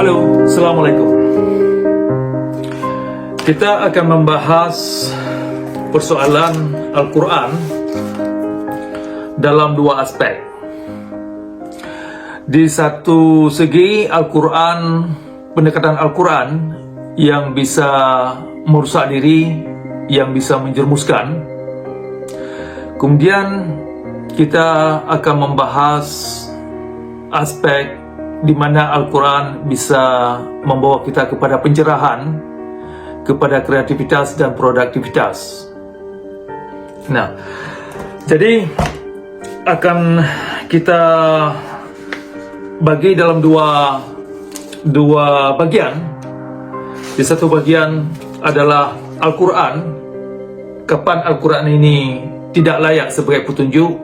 Halo, Assalamualaikum. Kita akan membahas persoalan Al-Quran dalam dua aspek. Di satu segi Al-Quran, pendekatan Al-Quran yang bisa merusak diri, yang bisa menjerumuskan. Kemudian kita akan membahas aspek di mana Al-Quran bisa membawa kita kepada pencerahan, kepada kreativitas dan produktivitas. Nah, jadi akan kita bagi dalam dua bagian. Di satu bagian adalah Al-Quran. Kapan Al-Quran ini tidak layak sebagai petunjuk,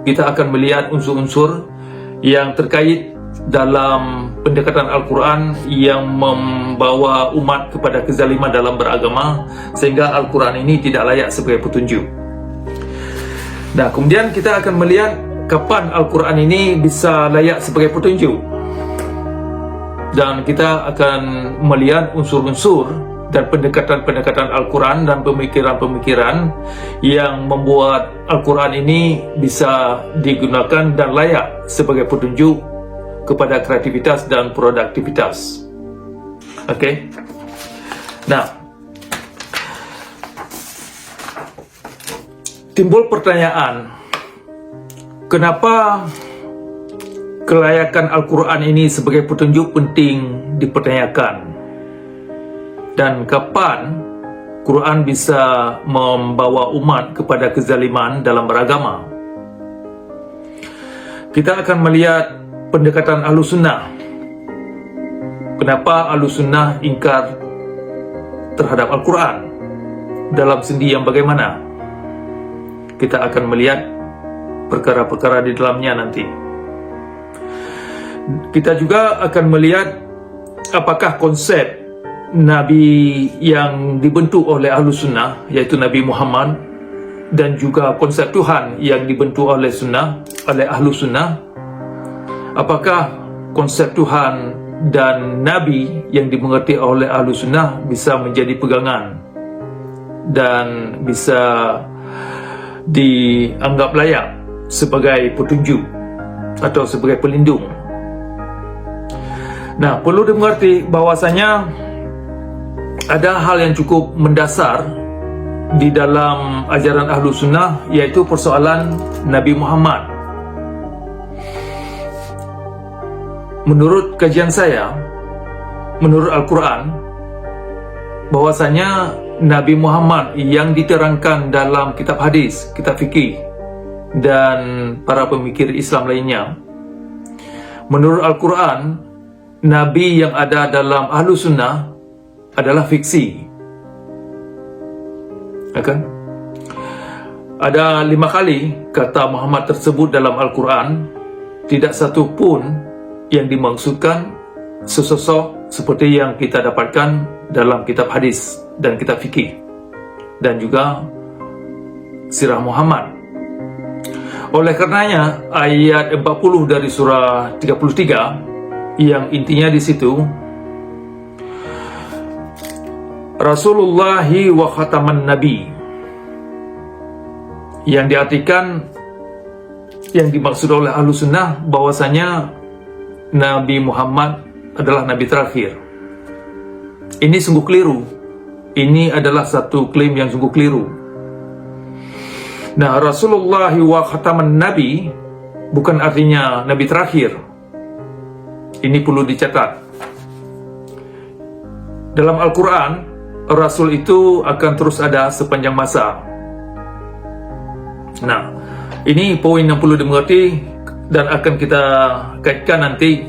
kita akan melihat unsur-unsur yang terkait dalam pendekatan Al-Quran yang membawa umat kepada kezaliman dalam beragama, sehingga Al-Quran ini tidak layak sebagai petunjuk. Nah, kemudian kita akan melihat kapan Al-Quran ini bisa layak sebagai petunjuk. Dan kita akan melihat unsur-unsur dan pendekatan-pendekatan Al-Quran dan pemikiran-pemikiran yang membuat Al-Quran ini bisa digunakan dan layak sebagai petunjuk kepada kreativitas dan produktivitas. Oke. Nah, timbul pertanyaan, kenapa kelayakan Al-Quran ini sebagai petunjuk penting dipertanyakan? Dan kapan Quran bisa membawa umat kepada kezaliman dalam beragama? Kita akan melihat pendekatan Ahlussunnah. Kenapa Ahlussunnah ingkar terhadap Al-Quran? Dalam sendi yang bagaimana? Kita akan melihat perkara-perkara di dalamnya nanti. Kita juga akan melihat apakah konsep Nabi yang dibentuk oleh Ahlussunnah, yaitu Nabi Muhammad, dan juga konsep Tuhan yang dibentuk oleh Ahlussunnah. Apakah konsep Tuhan dan Nabi yang dimengerti oleh Ahlussunnah bisa menjadi pegangan dan bisa dianggap layak sebagai petunjuk atau sebagai pelindung? Nah, perlu dimengerti bahwasanya ada hal yang cukup mendasar di dalam ajaran Ahlussunnah, yaitu persoalan Nabi Muhammad. Menurut kajian saya, menurut Al-Quran, bahwasanya Nabi Muhammad yang diterangkan dalam kitab hadis, kitab fikih, dan para pemikir Islam lainnya, menurut Al-Quran, Nabi yang ada dalam Ahlussunnah adalah fiksi. Ada 5 kali kata Muhammad tersebut dalam Al-Quran. Tidak satu pun yang dimaksudkan sesosok seperti yang kita dapatkan dalam kitab hadis dan kitab fikih dan juga sirah Muhammad. Oleh karenanya, ayat 40 dari surah 33 yang intinya di situ, Rasulullahi wa khataman Nabi, yang diartikan, yang dimaksud oleh Ahlussunnah bahwasanya Nabi Muhammad adalah Nabi terakhir. Ini sungguh keliru. Ini adalah satu klaim yang sungguh keliru. Nah, Rasulullahi wa khataman Nabi bukan artinya Nabi terakhir. Ini perlu dicatat. Dalam Al-Quran, Rasul itu akan terus ada sepanjang masa. Nah, ini poin yang perlu dimengerti dan akan kita kaitkan nanti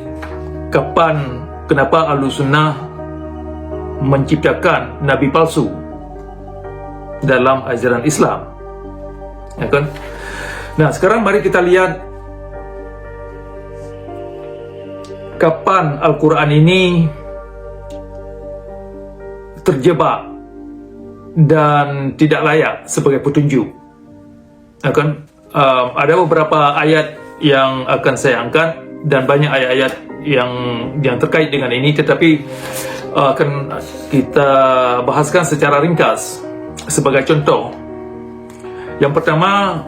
kenapa Ahlussunnah menciptakan Nabi palsu dalam ajaran Islam. Ya kan? Nah, sekarang mari kita lihat kapan Al-Quran ini terjebak dan tidak layak sebagai petunjuk. Ada beberapa ayat yang akan saya angkat dan banyak ayat-ayat yang terkait dengan ini, tetapi akan kita bahaskan secara ringkas. Sebagai contoh, yang pertama,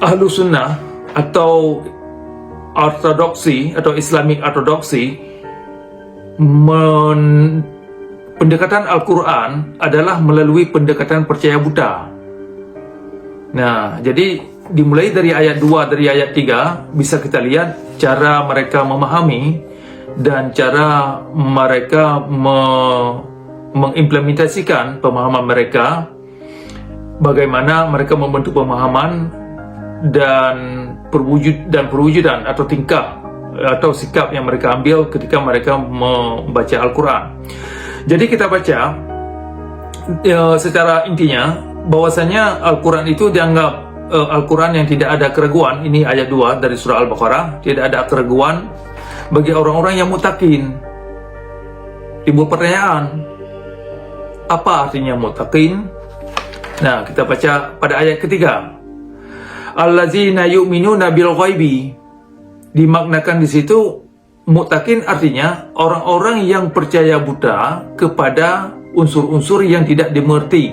Ahlus Sunnah atau ortodoksi atau Islamic ortodoksi, pendekatan Al-Quran adalah melalui pendekatan percaya buta. Nah, jadi dimulai dari ayat 2, dari ayat 3 bisa kita lihat cara mereka memahami dan cara mereka mengimplementasikan pemahaman mereka, bagaimana mereka membentuk pemahaman dan perwujudan atau tingkah atau sikap yang mereka ambil ketika mereka membaca Al-Quran. Jadi kita baca secara intinya bahwasanya Al-Quran itu dianggap Al-Quran yang tidak ada keraguan. Ini ayat 2 dari surah Al-Baqarah. Tidak ada keraguan bagi orang-orang yang muttaqin. Timbul pertanyaan, apa artinya muttaqin? Nah, kita baca pada ayat ketiga. Allazina yu'minuna bil ghaibi. Dimaknakan di situ muttaqin artinya orang-orang yang percaya buta kepada unsur-unsur yang tidak dimengerti,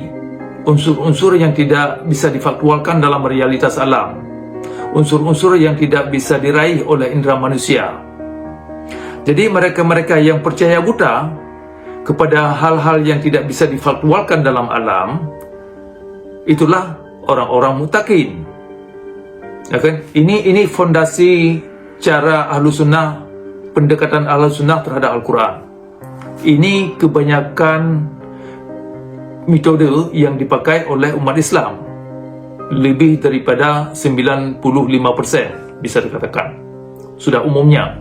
unsur-unsur yang tidak bisa difaktualkan dalam realitas alam, unsur-unsur yang tidak bisa diraih oleh indera manusia. Jadi mereka-mereka yang percaya buta kepada hal-hal yang tidak bisa difaktualkan dalam alam, itulah orang-orang muttaqin. Ya kan? Ini fondasi cara Ahlus Sunnah, pendekatan Ahlus Sunnah terhadap Al-Quran. Ini kebanyakan metode yang dipakai oleh umat Islam. Lebih daripada 95% bisa dikatakan. Sudah umumnya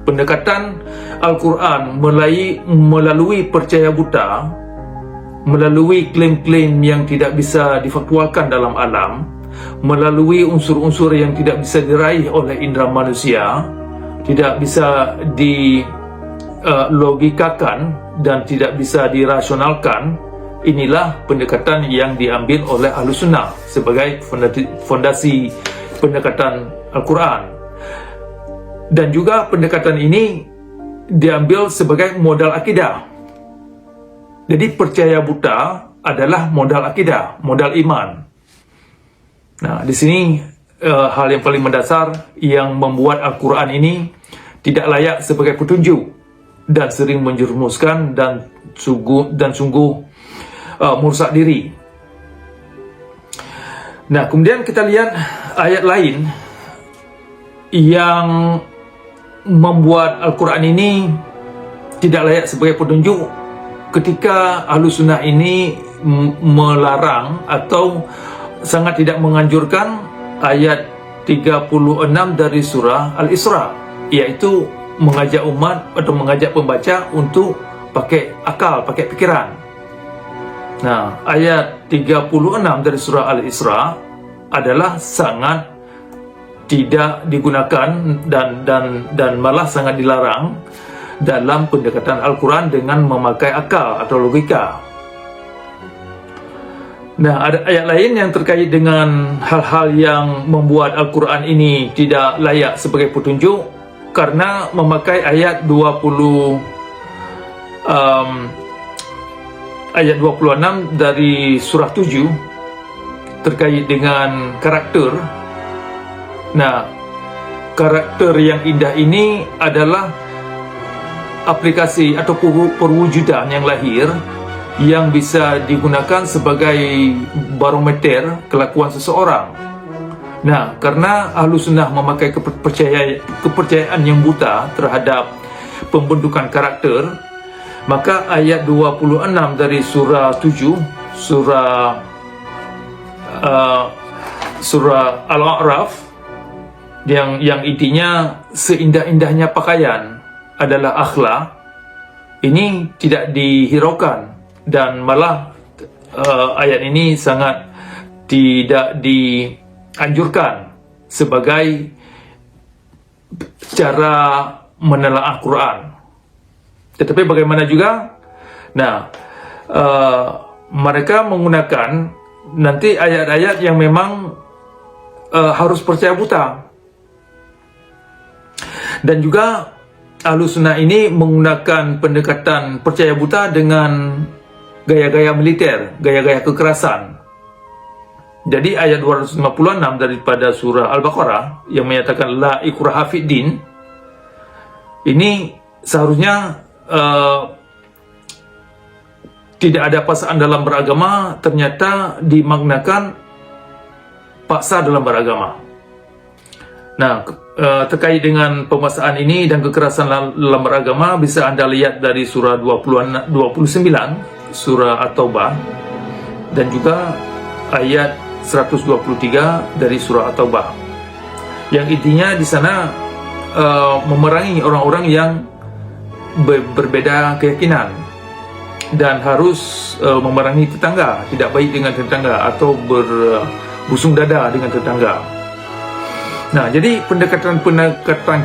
pendekatan Al-Quran melalui percaya buta, melalui klaim-klaim yang tidak bisa difaktualkan dalam alam, melalui unsur-unsur yang tidak bisa diraih oleh indera manusia, tidak bisa dilogikakan dan tidak bisa dirasionalkan. Inilah pendekatan yang diambil oleh Ahlus Sunnah sebagai fondasi pendekatan Al-Quran. Dan juga pendekatan ini diambil sebagai modal akidah. Jadi percaya buta adalah modal akidah, modal iman. Nah, di sini hal yang paling mendasar yang membuat Al-Quran ini tidak layak sebagai petunjuk dan sering menjerumuskan dan sungguh merusak diri. Nah, kemudian kita lihat ayat lain yang membuat Al-Quran ini tidak layak sebagai petunjuk ketika Ahlus Sunnah ini melarang atau sangat tidak menganjurkan ayat 36 dari surah Al-Isra, yaitu mengajak umat atau mengajak pembaca untuk pakai akal, pakai pikiran. Nah, ayat 36 dari surah Al-Isra adalah sangat tidak digunakan dan malah sangat dilarang dalam pendekatan Al-Quran dengan memakai akal atau logika. Nah, ada ayat lain yang terkait dengan hal-hal yang membuat Al-Quran ini tidak layak sebagai petunjuk karena memakai ayat 26 dari surah 7 terkait dengan karakter. Nah, karakter yang indah ini adalah aplikasi atau perwujudan yang lahir yang bisa digunakan sebagai barometer kelakuan seseorang. Nah, karena Ahlus Sunnah memakai kepercayaan yang buta terhadap pembentukan karakter, maka ayat 26 dari surah 7, surah Al-A'raf yang intinya seindah-indahnya pakaian adalah akhlak, ini tidak dihiraukan. Dan malah ayat ini sangat tidak dianjurkan sebagai cara menelaah Quran. Tetapi bagaimana juga, nah, mereka menggunakan nanti ayat-ayat yang memang harus percaya buta. Dan juga Ahlus Sunnah ini menggunakan pendekatan percaya buta dengan gaya-gaya militer, gaya-gaya kekerasan. Jadi ayat 256 daripada surah Al-Baqarah yang menyatakan la ikraha fid din, ini seharusnya tidak ada paksaan dalam beragama, ternyata dimaknakan paksa dalam beragama. Nah, terkait dengan pemaksaan ini dan kekerasan dalam beragama bisa Anda lihat dari surah 29 surah At-Taubah dan juga ayat 123 dari surah At-Taubah. Yang intinya di sana memerangi orang-orang yang berbeda keyakinan dan harus memerangi tetangga, tidak baik dengan tetangga atau berbusung dada dengan tetangga. Nah, jadi pendekatan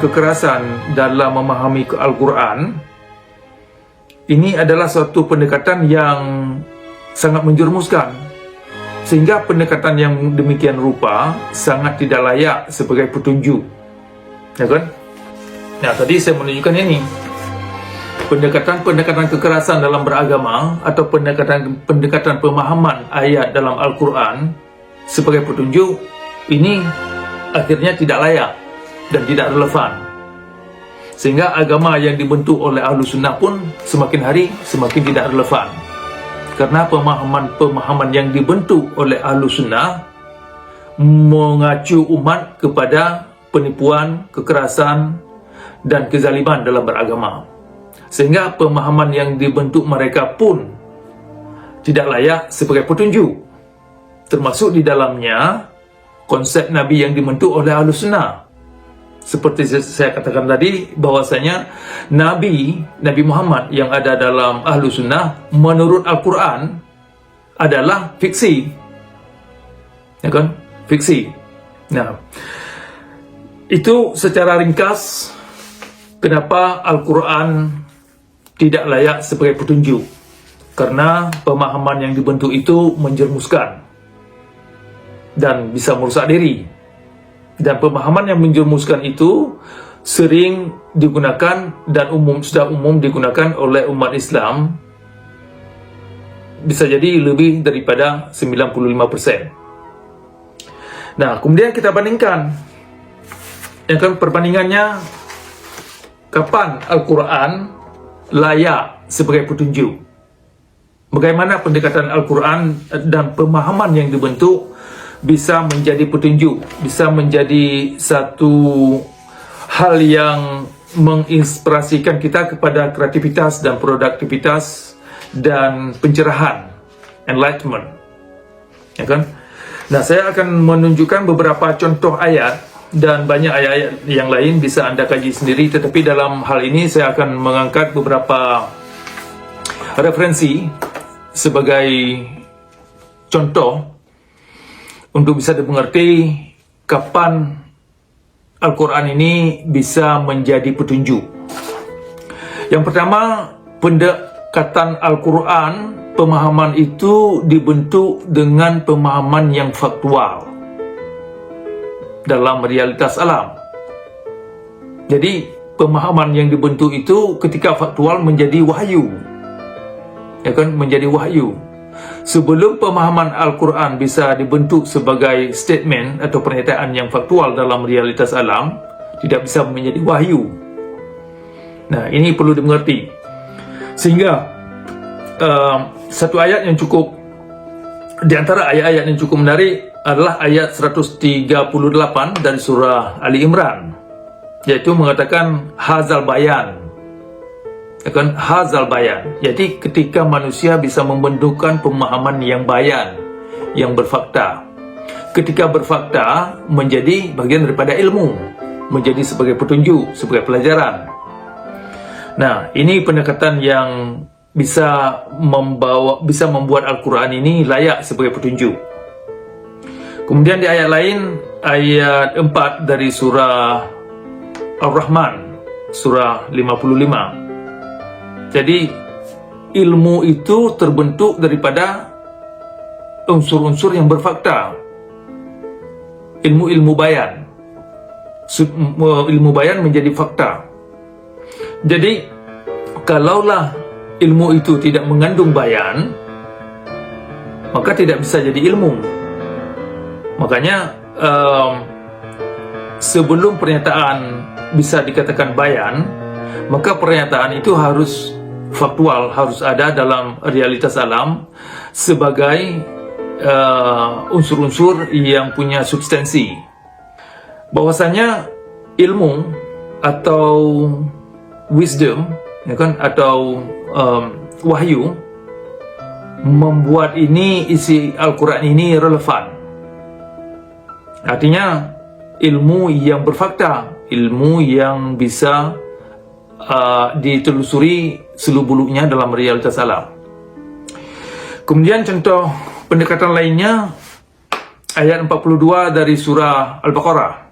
kekerasan dalam memahami Al-Quran ini adalah suatu pendekatan yang sangat menjerumuskan, sehingga pendekatan yang demikian rupa sangat tidak layak sebagai petunjuk, ya kan? Nah, tadi saya menunjukkan ini pendekatan kekerasan dalam beragama atau pendekatan pemahaman ayat dalam Al-Quran sebagai petunjuk ini akhirnya tidak layak dan tidak relevan, sehingga agama yang dibentuk oleh Ahlus Sunnah pun semakin hari semakin tidak relevan, karena pemahaman yang dibentuk oleh Ahlus Sunnah mengacu umat kepada penipuan, kekerasan dan kezaliman dalam beragama, sehingga pemahaman yang dibentuk mereka pun tidak layak sebagai petunjuk, termasuk di dalamnya konsep Nabi yang dibentuk oleh Ahlus Sunnah. Seperti saya katakan tadi, bahwasanya Nabi Muhammad yang ada dalam Ahlus Sunnah menurut Al-Quran adalah fiksi, ya kan? Fiksi. Nah, itu secara ringkas kenapa Al-Quran tidak layak sebagai petunjuk, karena pemahaman yang dibentuk itu menjerumuskan dan bisa merusak diri. Dan pemahaman yang menjerumuskan itu sering digunakan dan sudah umum digunakan oleh umat Islam, bisa jadi lebih daripada 95%. Nah, kemudian kita bandingkan, ya kan, perbandingannya kapan Al-Quran layak sebagai petunjuk, bagaimana pendekatan Al-Quran dan pemahaman yang dibentuk bisa menjadi petunjuk, bisa menjadi satu hal yang menginspirasikan kita kepada kreativitas dan produktivitas dan pencerahan, enlightenment, ya kan? Nah, saya akan menunjukkan beberapa contoh ayat dan banyak ayat-ayat yang lain bisa Anda kaji sendiri, tetapi dalam hal ini saya akan mengangkat beberapa referensi sebagai contoh untuk bisa dimengerti kapan Al-Quran ini bisa menjadi petunjuk. Yang pertama, pendekatan Al-Quran, pemahaman itu dibentuk dengan pemahaman yang faktual dalam realitas alam. Jadi, pemahaman yang dibentuk itu ketika faktual menjadi wahyu, ya kan, menjadi wahyu. Sebelum pemahaman Al-Quran bisa dibentuk sebagai statement atau pernyataan yang faktual dalam realitas alam, tidak bisa menjadi wahyu. Nah, ini perlu dimengerti. Sehingga satu ayat yang cukup, di antara ayat-ayat yang cukup menarik adalah ayat 138 dari surah Ali Imran, yaitu mengatakan hazal bayan, ya kan, hazal bayan. Jadi ketika manusia bisa membentukkan pemahaman yang bayan, yang berfakta, ketika berfakta menjadi bagian daripada ilmu, menjadi sebagai petunjuk, sebagai pelajaran. Nah, ini pendekatan yang bisa membuat Al-Quran ini layak sebagai petunjuk. Kemudian di ayat lain, ayat 4 dari surah Ar-Rahman, surah 55. Jadi ilmu itu terbentuk daripada unsur-unsur yang berfakta, ilmu-ilmu bayan. ilmu bayan menjadi fakta. Jadi kalaulah ilmu itu tidak mengandung bayan, maka tidak bisa jadi ilmu. Makanya sebelum pernyataan bisa dikatakan bayan, maka pernyataan itu harus faktual, harus ada dalam realitas alam sebagai unsur-unsur yang punya substansi. Bahwasanya ilmu atau wisdom, ya kan, atau wahyu membuat isi Al-Quran ini relevan. Artinya ilmu yang berfakta, ilmu yang bisa ditelusuri seluk-beluknya dalam realitas alam. Kemudian contoh pendekatan lainnya ayat 42 dari surah Al-Baqarah,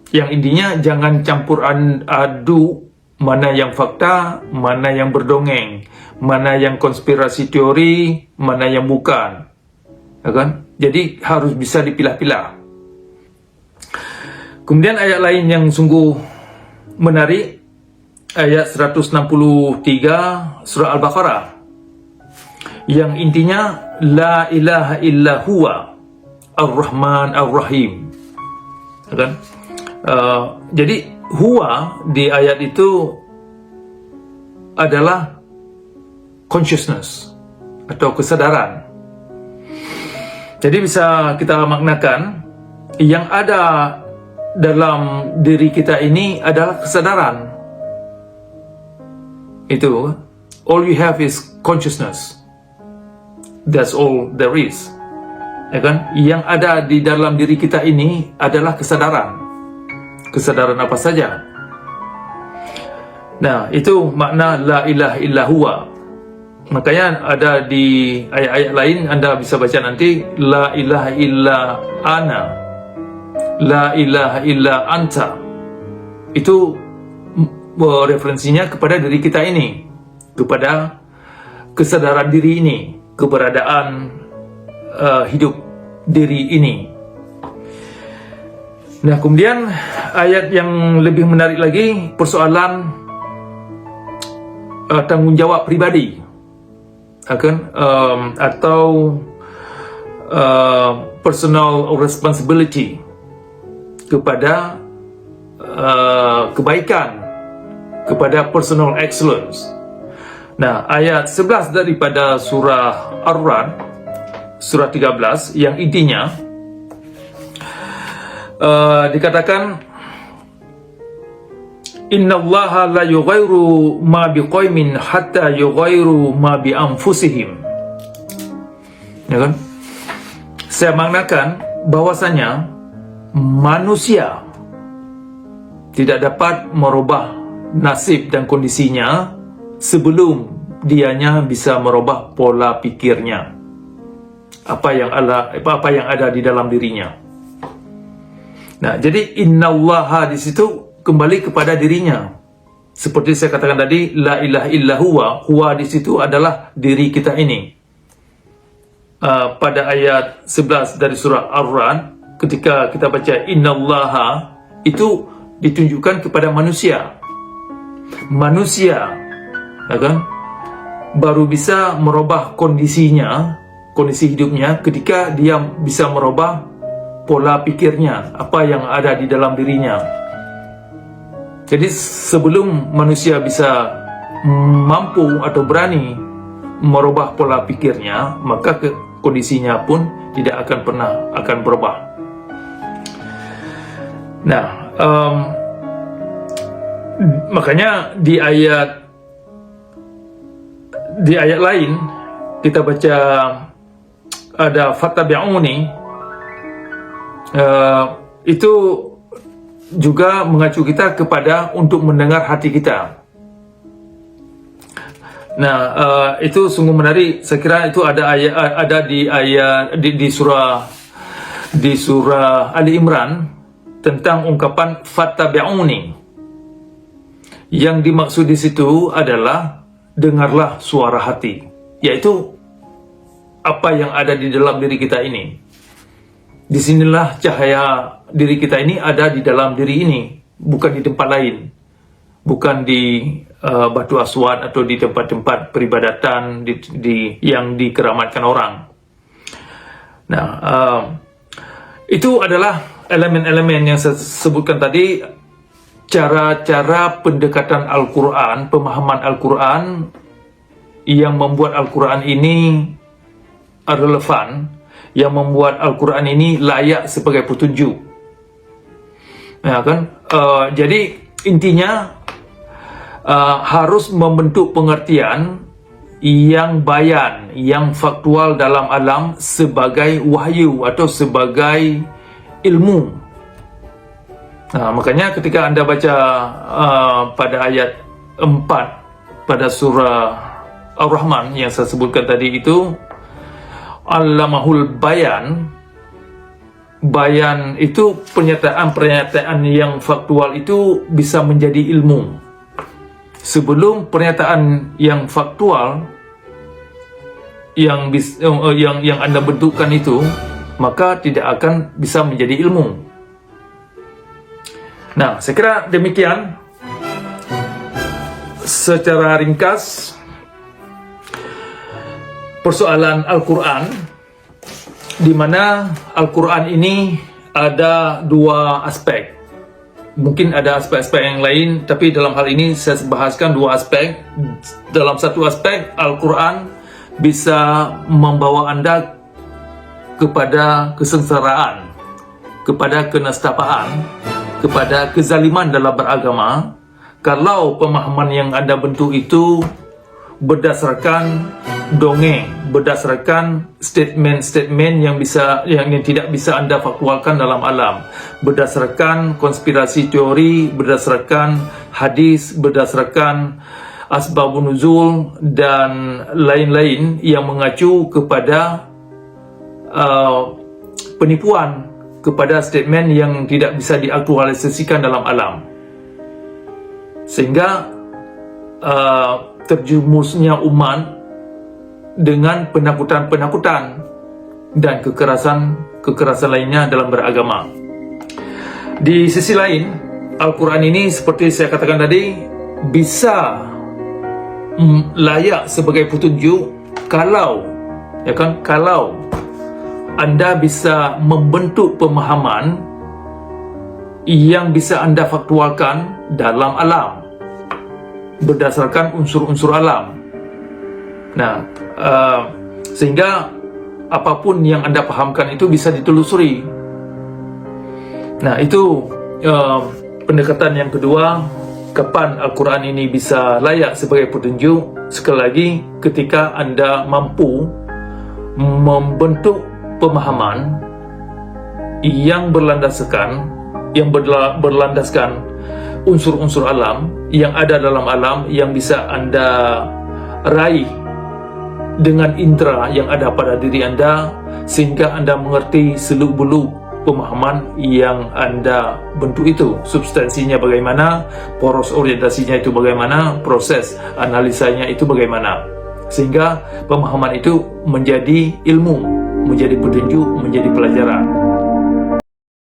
yang intinya jangan campur adu mana yang fakta, mana yang berdongeng, mana yang konspirasi teori, mana yang bukan, ya kan? Jadi harus bisa dipilah-pilah. Kemudian ayat lain yang sungguh menarik, ayat 163 surah Al-Baqarah, yang intinya la ilaha illa huwa ar-Rahman ar-Rahim, ya kan? Jadi huwa di ayat itu adalah consciousness atau kesadaran. Jadi bisa kita maknakan yang ada dalam diri kita ini adalah kesadaran. Itu all you have is consciousness. That's all there is. Ya kan? Yang ada di dalam diri kita ini adalah kesadaran. Kesadaran apa saja. Nah, itu makna la ilaha illa huwa. Makanya ada di ayat-ayat lain Anda bisa baca nanti, la ilaha illa ana, la ilaha illa anta. Itu referensinya kepada diri kita ini, kepada kesadaran diri ini, keberadaan hidup diri ini. Nah, kemudian ayat yang lebih menarik lagi, persoalan tanggung jawab pribadi akan atau personal responsibility kepada kebaikan, kepada personal excellence. Nah, ayat 11 daripada surah Ar-Ra'd, surah 13, yang intinya dikatakan innallaha la yughayyiru ma biqaumin hatta yughayyiru ma bi anfusihim. Ya kan? Saya maknakan bahwasanya manusia tidak dapat merubah nasib dan kondisinya sebelum dianya bisa merubah pola pikirnya, apa yang ada di dalam dirinya. Nah, jadi innallaha di situ kembali kepada dirinya. Seperti saya katakan tadi, la ilaha illa huwa, huwa di situ adalah diri kita ini. Pada ayat 11 dari surah Ar-Ra'd, ketika kita baca innallaha, itu ditunjukkan kepada manusia. Manusia, ya kan, baru bisa merubah kondisinya, kondisi hidupnya, ketika dia bisa merubah pola pikirnya, apa yang ada di dalam dirinya. Jadi sebelum manusia bisa mampu atau berani merubah pola pikirnya, maka kondisinya pun tidak akan pernah akan berubah. Nah, makanya di ayat lain kita baca ada fattabi'uni, itu juga mengacu kita kepada untuk mendengar hati kita. Nah, itu sungguh menarik. Saya kira itu ada di surah Ali Imran tentang ungkapan fattabi'uni. Yang dimaksud di situ adalah dengarlah suara hati, yaitu apa yang ada di dalam diri kita ini. Disinilah cahaya diri kita ini ada di dalam diri ini, bukan di tempat lain, bukan di Batu Aswad atau di tempat-tempat peribadatan yang dikeramatkan orang. Nah, itu adalah elemen-elemen yang saya sebutkan tadi, cara-cara pendekatan Al-Quran, pemahaman Al-Quran yang membuat Al-Quran ini relevan, yang membuat Al-Quran ini layak sebagai petunjuk. Ya kan? Jadi intinya harus membentuk pengertian yang bayan, yang faktual dalam alam sebagai wahyu atau sebagai ilmu. Nah, makanya ketika Anda baca pada ayat 4 pada surah Ar-Rahman yang saya sebutkan tadi itu, Allamahul Bayan. Bayan itu pernyataan yang faktual itu bisa menjadi ilmu. Sebelum pernyataan yang faktual yang Anda bentukkan itu, maka tidak akan bisa menjadi ilmu. Nah, saya kira demikian secara ringkas persoalan Al-Quran, di mana Al-Quran ini ada dua aspek. Mungkin ada aspek-aspek yang lain, tapi dalam hal ini saya bahaskan dua aspek. Dalam satu aspek, Al-Quran bisa membawa Anda kepada kesengsaraan, kepada kenestapaan, kepada kezaliman dalam beragama, kalau pemahaman yang Anda bentuk itu berdasarkan dongeng, berdasarkan statement-statement yang tidak bisa Anda faktualkan dalam alam, berdasarkan konspirasi teori, berdasarkan hadis, berdasarkan asbabun nuzul dan lain-lain yang mengacu kepada penipuan, kepada statement yang tidak bisa diaktualisasikan dalam alam, sehingga terjumusnya umat dengan penakutan-penakutan dan kekerasan lainnya dalam beragama. Di sisi lain, Al-Quran ini seperti saya katakan tadi bisa layak sebagai petunjuk kalau Anda bisa membentuk pemahaman yang bisa Anda faktualkan dalam alam berdasarkan unsur-unsur alam. Nah, sehingga apapun yang Anda pahamkan itu bisa ditelusuri. Nah, itu pendekatan yang kedua, kapan Al-Quran ini bisa layak sebagai petunjuk. Sekali lagi, ketika Anda mampu membentuk pemahaman yang berlandaskan unsur-unsur alam yang ada dalam alam, yang bisa Anda raih dengan indera yang ada pada diri Anda, sehingga Anda mengerti seluk-beluk pemahaman yang Anda bentuk itu, substansinya bagaimana, poros orientasinya itu bagaimana, proses analisanya itu bagaimana, sehingga pemahaman itu menjadi ilmu, menjadi petunjuk, menjadi pelajaran.